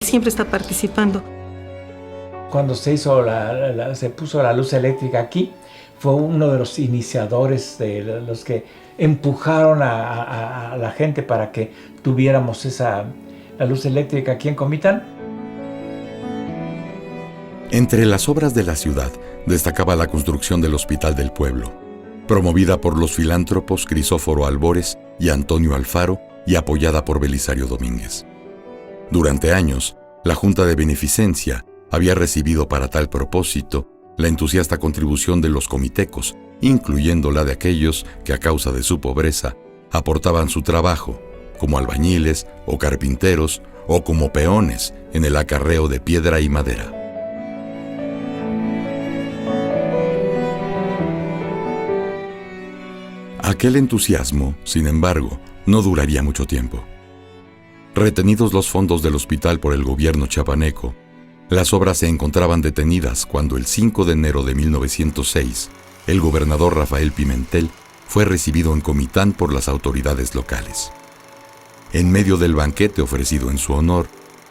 Siempre está participando. Cuando se puso la luz eléctrica aquí, fue uno de los iniciadores, de los que empujaron a la gente para que tuviéramos la luz eléctrica aquí en Comitán. Entre las obras de la ciudad destacaba la construcción del Hospital del Pueblo, promovida por los filántropos Crisóforo Albores y Antonio Alfaro y apoyada por Belisario Domínguez. Durante años, la Junta de Beneficencia había recibido para tal propósito la entusiasta contribución de los comitecos, incluyendo la de aquellos que a causa de su pobreza aportaban su trabajo, como albañiles o carpinteros o como peones en el acarreo de piedra y madera. Aquel entusiasmo, sin embargo, no duraría mucho tiempo. Retenidos los fondos del hospital por el gobierno chiapaneco, las obras se encontraban detenidas cuando el 5 de enero de 1906, el gobernador Rafael Pimentel fue recibido en Comitán por las autoridades locales. En medio del banquete ofrecido en su honor,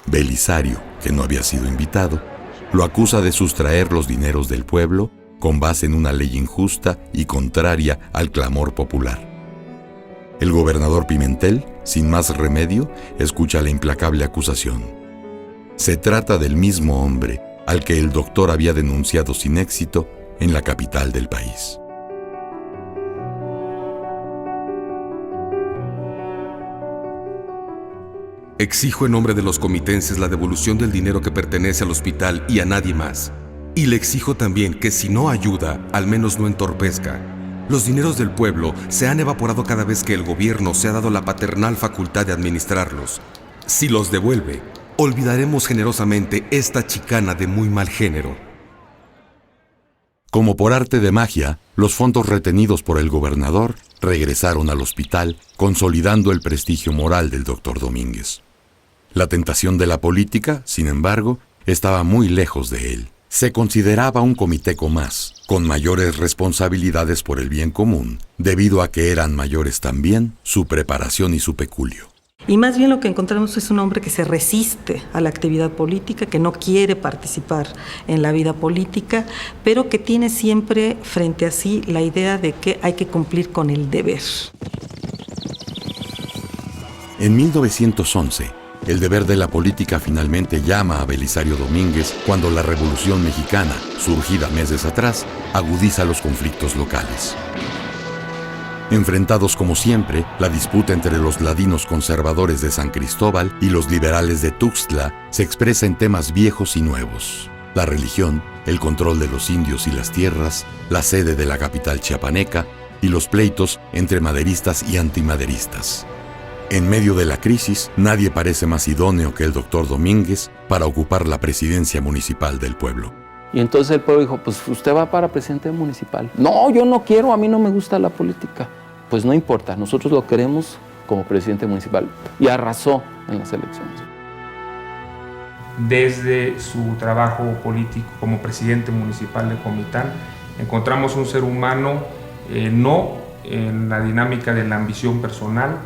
Belisario, que no había sido invitado, lo acusa de sustraer los dineros del pueblo con base en una ley injusta y contraria al clamor popular. El gobernador Pimentel, sin más remedio, escucha la implacable acusación. Se trata del mismo hombre al que el doctor había denunciado sin éxito en la capital del país. Exijo en nombre de los comitenses la devolución del dinero que pertenece al hospital y a nadie más. Y le exijo también que si no ayuda, al menos no entorpezca. Los dineros del pueblo se han evaporado cada vez que el gobierno se ha dado la paternal facultad de administrarlos. Si los devuelve, olvidaremos generosamente esta chicana de muy mal género. Como por arte de magia, los fondos retenidos por el gobernador regresaron al hospital, consolidando el prestigio moral del doctor Domínguez. La tentación de la política, sin embargo, estaba muy lejos de él. Se consideraba un comiteco más, con mayores responsabilidades por el bien común, debido a que eran mayores también su preparación y su peculio. Y más bien lo que encontramos es un hombre que se resiste a la actividad política, que no quiere participar en la vida política, pero que tiene siempre frente a sí la idea de que hay que cumplir con el deber. En 1911, el deber de la política finalmente llama a Belisario Domínguez cuando la Revolución Mexicana, surgida meses atrás, agudiza los conflictos locales. Enfrentados como siempre, la disputa entre los ladinos conservadores de San Cristóbal y los liberales de Tuxtla se expresa en temas viejos y nuevos: la religión, el control de los indios y las tierras, la sede de la capital chiapaneca y los pleitos entre maderistas y antimaderistas. En medio de la crisis, nadie parece más idóneo que el doctor Domínguez para ocupar la presidencia municipal del pueblo. Y entonces el pueblo dijo, pues usted va para presidente municipal. No, yo no quiero, a mí no me gusta la política. Pues no importa, nosotros lo queremos como presidente municipal. Y arrasó en las elecciones. Desde su trabajo político como presidente municipal de Comitán, encontramos un ser humano no en la dinámica de la ambición personal,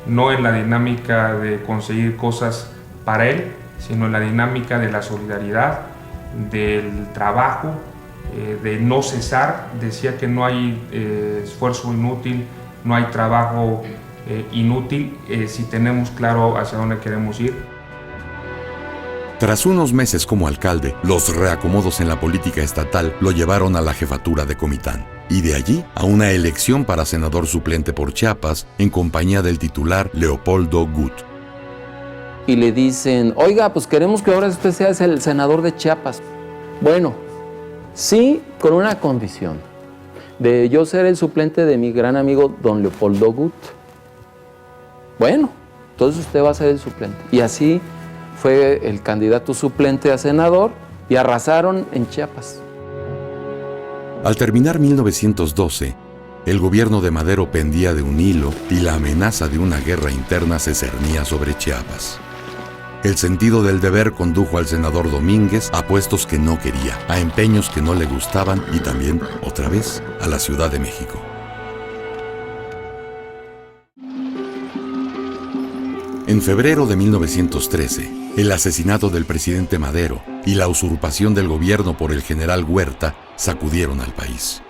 no en la dinámica de conseguir cosas para él, sino en la dinámica de la solidaridad, del trabajo, de no cesar. Decía que no hay esfuerzo inútil, no hay trabajo inútil si tenemos claro hacia dónde queremos ir. Tras unos meses como alcalde, los reacomodos en la política estatal lo llevaron a la jefatura de Comitán, y de allí a una elección para senador suplente por Chiapas en compañía del titular Leopoldo Gut. Y le dicen, oiga, pues queremos que ahora usted sea el senador de Chiapas. Bueno, sí, con una condición, de yo ser el suplente de mi gran amigo don Leopoldo Gut. Bueno, entonces usted va a ser el suplente. Y así fue el candidato suplente a senador y arrasaron en Chiapas. Al terminar 1912, el gobierno de Madero pendía de un hilo y la amenaza de una guerra interna se cernía sobre Chiapas. El sentido del deber condujo al senador Domínguez a puestos que no quería, a empeños que no le gustaban y también, otra vez, a la Ciudad de México. En febrero de 1913, el asesinato del presidente Madero y la usurpación del gobierno por el general Huerta sacudieron al país.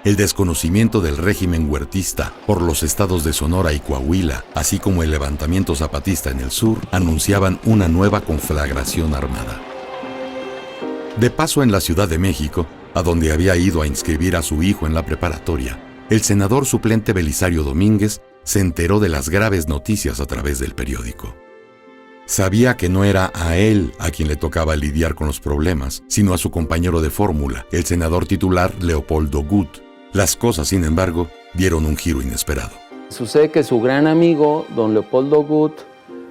El desconocimiento del régimen huertista por los estados de Sonora y Coahuila, así como el levantamiento zapatista en el sur, anunciaban una nueva conflagración armada. De paso en la Ciudad de México, a donde había ido a inscribir a su hijo en la preparatoria, el senador suplente Belisario Domínguez se enteró de las graves noticias a través del periódico. Sabía que no era a él a quien le tocaba lidiar con los problemas, sino a su compañero de fórmula, el senador titular Leopoldo Gut. Las cosas, sin embargo, dieron un giro inesperado. Sucede que su gran amigo, don Leopoldo Gut,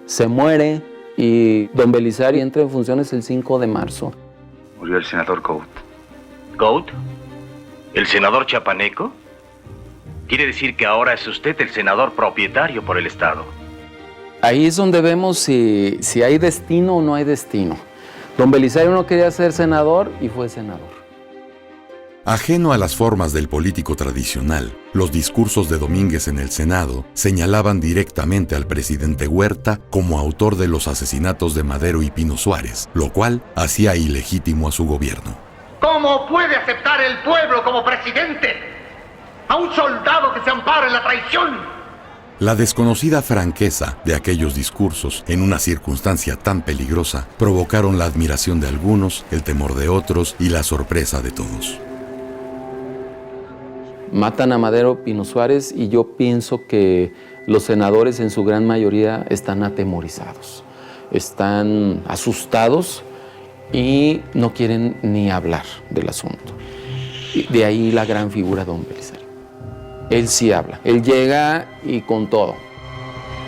se muere y don Belisario entra en funciones el 5 de marzo. Murió el senador Gut. ¿Gut? ¿El senador chapaneco? Quiere decir que ahora es usted el senador propietario por el Estado. Ahí es donde vemos si hay destino o no hay destino. Don Belisario no quería ser senador y fue senador. Ajeno a las formas del político tradicional, los discursos de Domínguez en el Senado señalaban directamente al presidente Huerta como autor de los asesinatos de Madero y Pino Suárez, lo cual hacía ilegítimo a su gobierno. ¿Cómo puede aceptar el pueblo como presidente a un soldado que se ampara en la traición? La desconocida franqueza de aquellos discursos en una circunstancia tan peligrosa provocaron la admiración de algunos, el temor de otros y la sorpresa de todos. Matan a Madero, Pino Suárez y yo pienso que los senadores en su gran mayoría están atemorizados, están asustados y no quieren ni hablar del asunto. Y de ahí la gran figura de don Belisario. Él sí habla, él llega y con todo.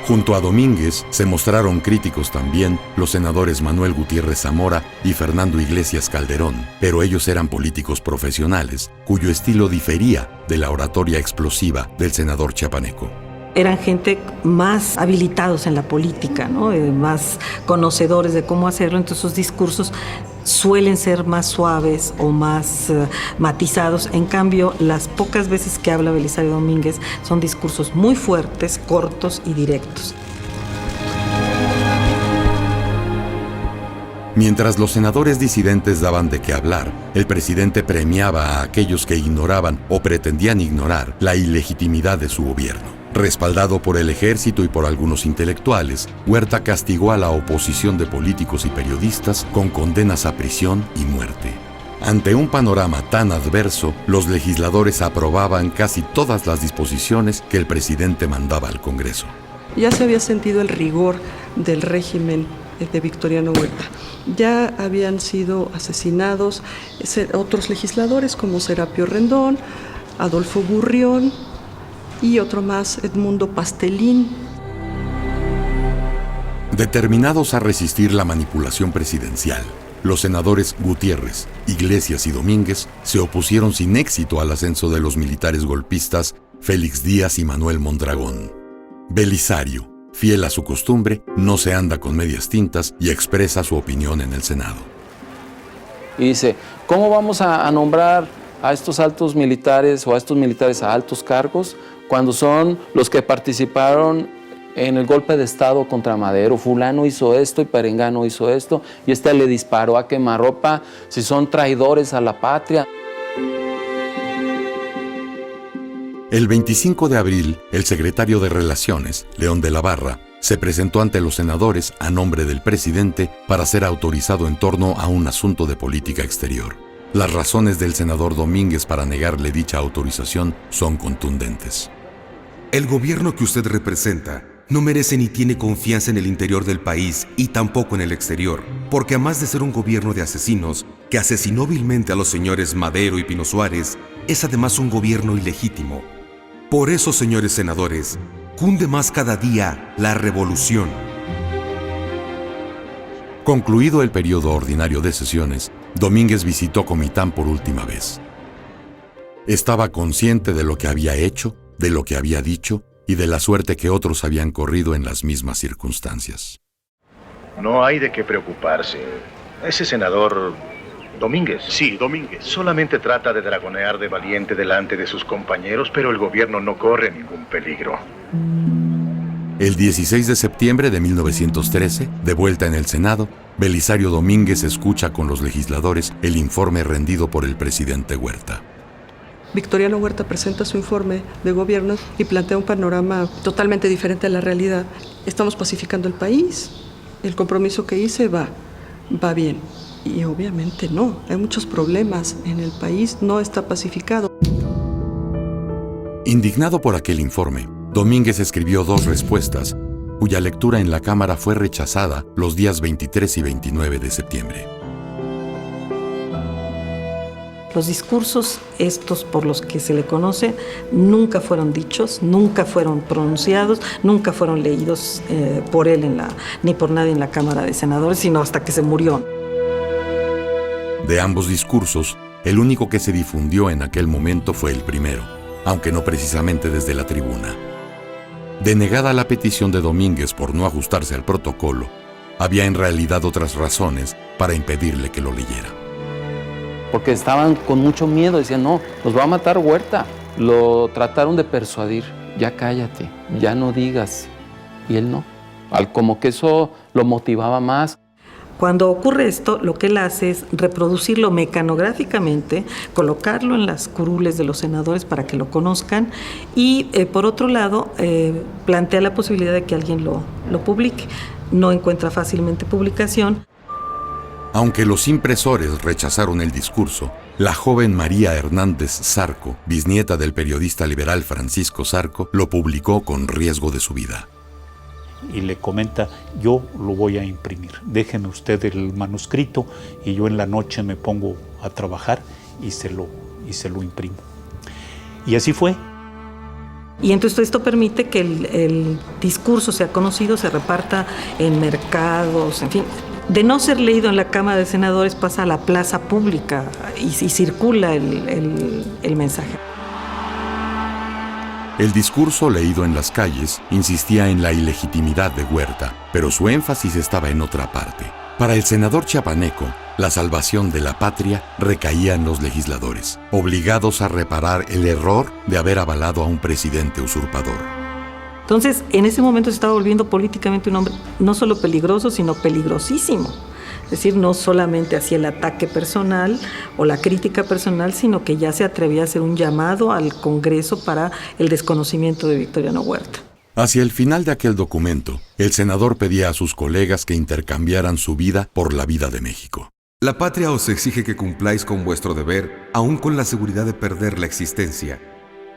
Junto a Domínguez se mostraron críticos también los senadores Manuel Gutiérrez Zamora y Fernando Iglesias Calderón, pero ellos eran políticos profesionales cuyo estilo difería de la oratoria explosiva del senador chapaneco. Eran gente más habilitados en la política, ¿no? Más conocedores de cómo hacerlo, entonces sus discursos suelen ser más suaves o más matizados. En cambio, las pocas veces que habla Belisario Domínguez son discursos muy fuertes, cortos y directos. Mientras los senadores disidentes daban de qué hablar, el presidente premiaba a aquellos que ignoraban o pretendían ignorar la ilegitimidad de su gobierno. Respaldado por el ejército y por algunos intelectuales, Huerta castigó a la oposición de políticos y periodistas con condenas a prisión y muerte. Ante un panorama tan adverso, los legisladores aprobaban casi todas las disposiciones que el presidente mandaba al Congreso. Ya se había sentido el rigor del régimen de Victoriano Huerta. Ya habían sido asesinados otros legisladores como Serapio Rendón, Adolfo Gurrión y otro más, Edmundo Pastelín. Determinados a resistir la manipulación presidencial, los senadores Gutiérrez, Iglesias y Domínguez se opusieron sin éxito al ascenso de los militares golpistas Félix Díaz y Manuel Mondragón. Belisario, fiel a su costumbre, no se anda con medias tintas y expresa su opinión en el Senado. Y dice, ¿cómo vamos a nombrar a estos altos militares o a estos militares a altos cargos cuando son los que participaron en el golpe de Estado contra Madero? Fulano hizo esto y Perengano hizo esto y este le disparó a quemarropa, si son traidores a la patria. El 25 de abril, el secretario de Relaciones, León de la Barra, se presentó ante los senadores a nombre del presidente para ser autorizado en torno a un asunto de política exterior. Las razones del senador Domínguez para negarle dicha autorización son contundentes. El gobierno que usted representa no merece ni tiene confianza en el interior del país y tampoco en el exterior, porque además de ser un gobierno de asesinos que asesinó vilmente a los señores Madero y Pino Suárez, es además un gobierno ilegítimo. Por eso, señores senadores, cunde más cada día la revolución. Concluido el periodo ordinario de sesiones, Domínguez visitó Comitán por última vez. Estaba consciente de lo que había hecho, de lo que había dicho y de la suerte que otros habían corrido en las mismas circunstancias. No hay de qué preocuparse. Ese senador Domínguez. Sí, Domínguez. Solamente trata de dragonear de valiente delante de sus compañeros, pero el gobierno no corre ningún peligro. El 16 de septiembre de 1913, de vuelta en el Senado, Belisario Domínguez escucha con los legisladores el informe rendido por el presidente Huerta. Victoriano Huerta presenta su informe de gobierno y plantea un panorama totalmente diferente a la realidad. Estamos pacificando el país, el compromiso que hice va bien. Y obviamente no, hay muchos problemas en el país, no está pacificado. Indignado por aquel informe, Domínguez escribió 2 respuestas, cuya lectura en la Cámara fue rechazada los días 23 y 29 de septiembre. Los discursos estos por los que se le conoce nunca fueron dichos, nunca fueron pronunciados, nunca fueron leídos por él ni por nadie en la Cámara de Senadores, sino hasta que se murió. De ambos discursos, el único que se difundió en aquel momento fue el primero, aunque no precisamente desde la tribuna. Denegada la petición de Domínguez por no ajustarse al protocolo, había en realidad otras razones para impedirle que lo leyera. Porque estaban con mucho miedo, decían, no, nos va a matar Huerta. Lo trataron de persuadir, ya cállate, ya no digas. Y él no, como que eso lo motivaba más. Cuando ocurre esto, lo que él hace es reproducirlo mecanográficamente, colocarlo en las curules de los senadores para que lo conozcan y, por otro lado, plantea la posibilidad de que alguien lo publique. No encuentra fácilmente publicación. Aunque los impresores rechazaron el discurso, la joven María Hernández Zarco, bisnieta del periodista liberal Francisco Zarco, lo publicó con riesgo de su vida. Y le comenta, yo lo voy a imprimir, déjeme usted el manuscrito y yo en la noche me pongo a trabajar y se lo imprimo. Y así fue. Y entonces esto permite que el discurso sea conocido, se reparta en mercados, en fin. De no ser leído en la Cámara de Senadores pasa a la plaza pública y circula el mensaje. El discurso leído en las calles insistía en la ilegitimidad de Huerta, pero su énfasis estaba en otra parte. Para el senador chiapaneco, la salvación de la patria recaía en los legisladores, obligados a reparar el error de haber avalado a un presidente usurpador. Entonces, en ese momento se estaba volviendo políticamente un hombre no solo peligroso, sino peligrosísimo. Es decir, no solamente hacía el ataque personal o la crítica personal, sino que ya se atrevía a hacer un llamado al Congreso para el desconocimiento de Victoriano Huerta. Hacia el final de aquel documento, el senador pedía a sus colegas que intercambiaran su vida por la vida de México. La patria os exige que cumpláis con vuestro deber, aun con la seguridad de perder la existencia.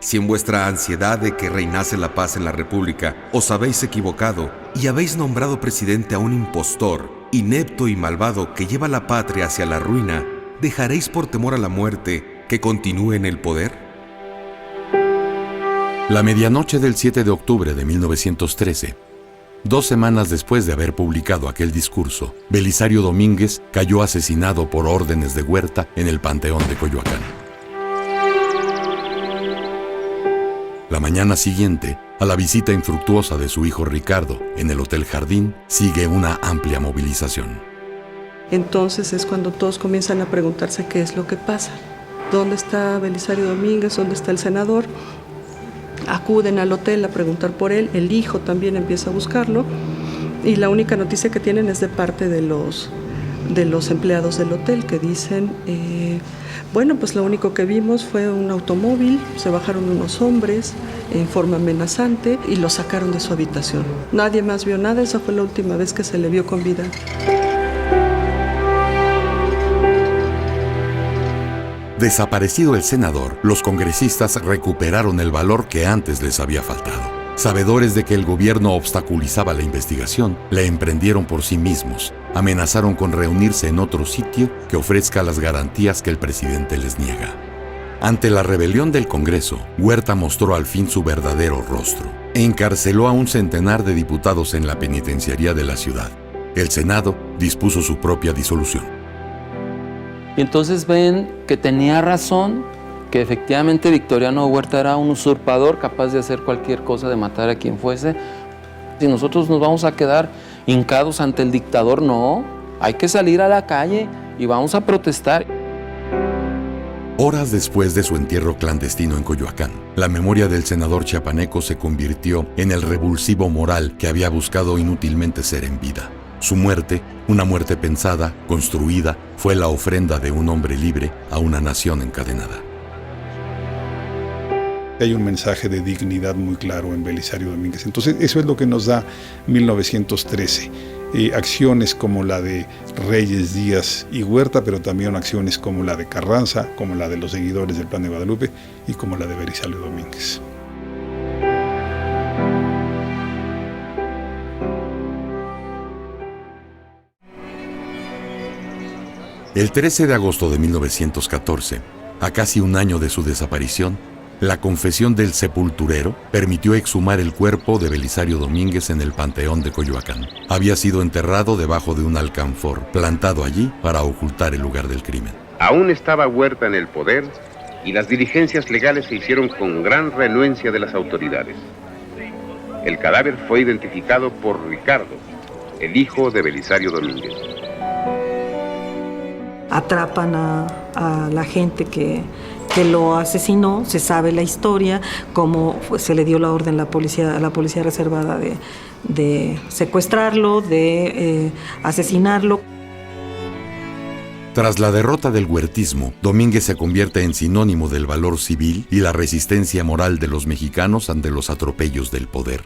Si en vuestra ansiedad de que reinase la paz en la República os habéis equivocado y habéis nombrado presidente a un impostor, inepto y malvado que lleva la patria hacia la ruina, ¿dejaréis por temor a la muerte que continúe en el poder? La medianoche del 7 de octubre de 1913, 2 semanas después de haber publicado aquel discurso, Belisario Domínguez cayó asesinado por órdenes de Huerta en el Panteón de Coyoacán. La mañana siguiente, a la visita infructuosa de su hijo Ricardo en el Hotel Jardín, sigue una amplia movilización. Entonces es cuando todos comienzan a preguntarse qué es lo que pasa. ¿Dónde está Belisario Domínguez? ¿Dónde está el senador? Acuden al hotel a preguntar por él, el hijo también empieza a buscarlo y la única noticia que tienen es de parte de los empleados del hotel que dicen, bueno, pues lo único que vimos fue un automóvil, se bajaron unos hombres en forma amenazante y lo sacaron de su habitación. Nadie más vio nada, esa fue la última vez que se le vio con vida. Desaparecido el senador, los congresistas recuperaron el valor que antes les había faltado. Sabedores de que el gobierno obstaculizaba la investigación, la emprendieron por sí mismos. Amenazaron con reunirse en otro sitio que ofrezca las garantías que el presidente les niega. Ante la rebelión del Congreso, Huerta mostró al fin su verdadero rostro. Encarceló a un centenar de diputados en la penitenciaría de la ciudad. El Senado dispuso su propia disolución. Y entonces ven que tenía razón, que efectivamente Victoriano Huerta era un usurpador capaz de hacer cualquier cosa, de matar a quien fuese. Si nosotros nos vamos a quedar hincados ante el dictador, no, hay que salir a la calle y vamos a protestar. Horas después de su entierro clandestino en Coyoacán, la memoria del senador chiapaneco se convirtió en el revulsivo moral que había buscado inútilmente ser en vida. Su muerte, una muerte pensada, construida, fue la ofrenda de un hombre libre a una nación encadenada. Hay un mensaje de dignidad muy claro en Belisario Domínguez. Entonces, eso es lo que nos da 1913. Acciones como la de Reyes, Díaz y Huerta, pero también acciones como la de Carranza, como la de los seguidores del Plan de Guadalupe y como la de Belisario Domínguez. El 13 de agosto de 1914, a casi un año de su desaparición, la confesión del sepulturero permitió exhumar el cuerpo de Belisario Domínguez en el Panteón de Coyoacán. Había sido enterrado debajo de un alcanfor, plantado allí para ocultar el lugar del crimen. Aún estaba Huerta en el poder y las diligencias legales se hicieron con gran renuencia de las autoridades. El cadáver fue identificado por Ricardo, el hijo de Belisario Domínguez. Atrapan a la gente que lo asesinó, se sabe la historia, cómo se le dio la orden a la policía reservada de secuestrarlo, de asesinarlo. Tras la derrota del huertismo, Domínguez se convierte en sinónimo del valor civil y la resistencia moral de los mexicanos ante los atropellos del poder.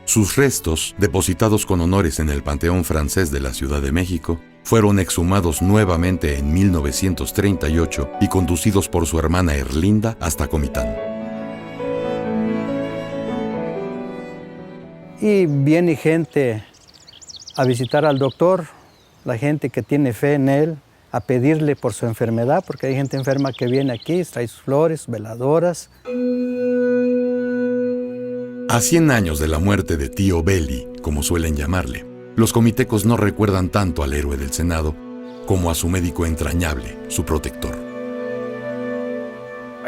Sus restos, depositados con honores en el Panteón Francés de la Ciudad de México, fueron exhumados nuevamente en 1938 y conducidos por su hermana Erlinda hasta Comitán. Y viene gente a visitar al doctor, la gente que tiene fe en él, a pedirle por su enfermedad, porque hay gente enferma que viene aquí, trae sus flores, veladoras. A 100 años de la muerte de Tío Beli, como suelen llamarle, los comitecos no recuerdan tanto al héroe del Senado como a su médico entrañable, su protector.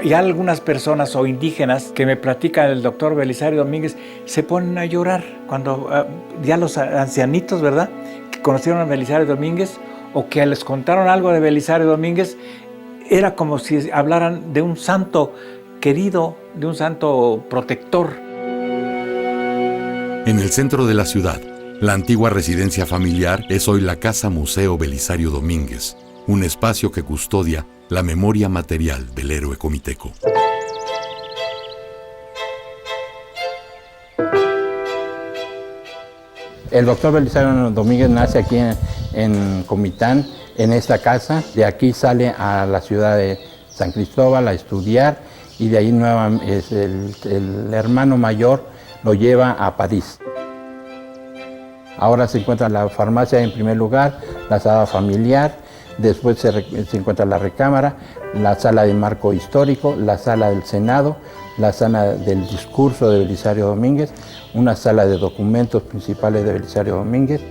Y algunas personas o indígenas que me platican del doctor Belisario Domínguez se ponen a llorar cuando ya los ancianitos, ¿verdad?, que conocieron a Belisario Domínguez o que les contaron algo de Belisario Domínguez, era como si hablaran de un santo querido, de un santo protector. En el centro de la ciudad, la antigua residencia familiar es hoy la Casa Museo Belisario Domínguez, un espacio que custodia la memoria material del héroe comiteco. El doctor Belisario Domínguez nace aquí en Comitán, en esta casa. De aquí sale a la ciudad de San Cristóbal a estudiar y de ahí el hermano mayor lo lleva a París. Ahora se encuentra la farmacia en primer lugar, la sala familiar, después se encuentra la recámara, la sala de marco histórico, la sala del Senado, la sala del discurso de Belisario Domínguez, una sala de documentos principales de Belisario Domínguez.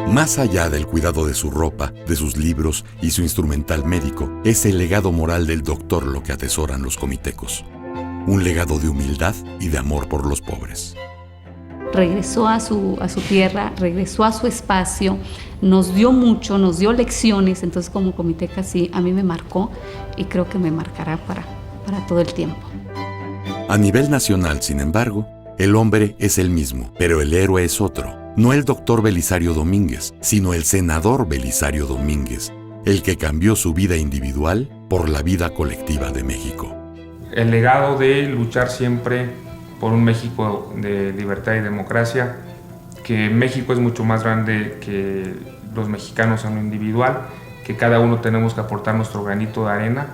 Más allá del cuidado de su ropa, de sus libros y su instrumental médico, es el legado moral del doctor lo que atesoran los comitecos. Un legado de humildad y de amor por los pobres. Regresó a su tierra, regresó a su espacio, nos dio mucho, nos dio lecciones, entonces como comiteca sí, a mí me marcó y creo que me marcará para todo el tiempo. A nivel nacional, sin embargo, el hombre es el mismo, pero el héroe es otro. No el doctor Belisario Domínguez, sino el senador Belisario Domínguez, el que cambió su vida individual por la vida colectiva de México. El legado de luchar siempre por un México de libertad y democracia, que México es mucho más grande que los mexicanos en lo individual, que cada uno tenemos que aportar nuestro granito de arena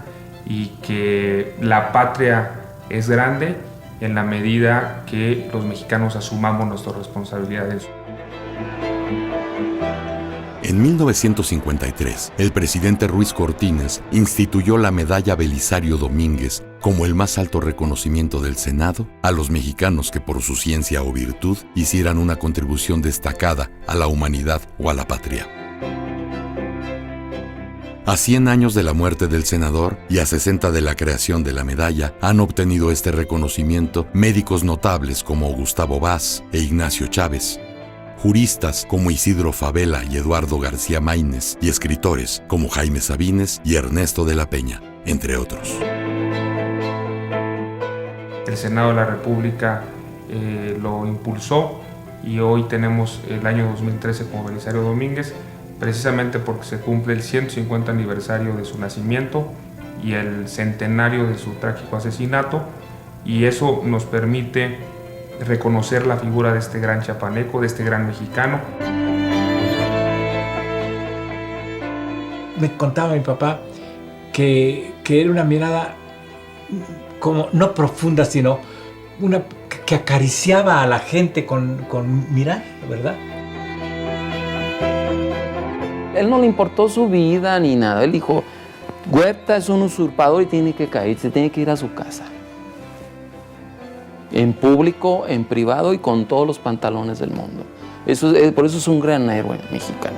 y que la patria es grande en la medida que los mexicanos asumamos nuestras responsabilidades. En 1953, el presidente Ruiz Cortines instituyó la Medalla Belisario Domínguez como el más alto reconocimiento del Senado a los mexicanos que por su ciencia o virtud hicieran una contribución destacada a la humanidad o a la patria. A 100 años de la muerte del senador y a 60 de la creación de la medalla, han obtenido este reconocimiento médicos notables como Gustavo Vaz e Ignacio Chávez, juristas como Isidro Fabela y Eduardo García Maínez, y escritores como Jaime Sabines y Ernesto de la Peña, entre otros. El Senado de la República lo impulsó y hoy tenemos el año 2013 como Belisario Domínguez, precisamente porque se cumple el 150 aniversario de su nacimiento y el centenario de su trágico asesinato, y eso nos permite reconocer la figura de este gran chiapaneco, de este gran mexicano. Me contaba mi papá que era una mirada como no profunda, sino una que acariciaba a la gente con mirar, ¿verdad? Él no le importó su vida ni nada. Él dijo, Huerta es un usurpador y tiene que caerse, tiene que ir a su casa. En público, en privado y con todos los pantalones del mundo. Por eso es un gran héroe mexicano.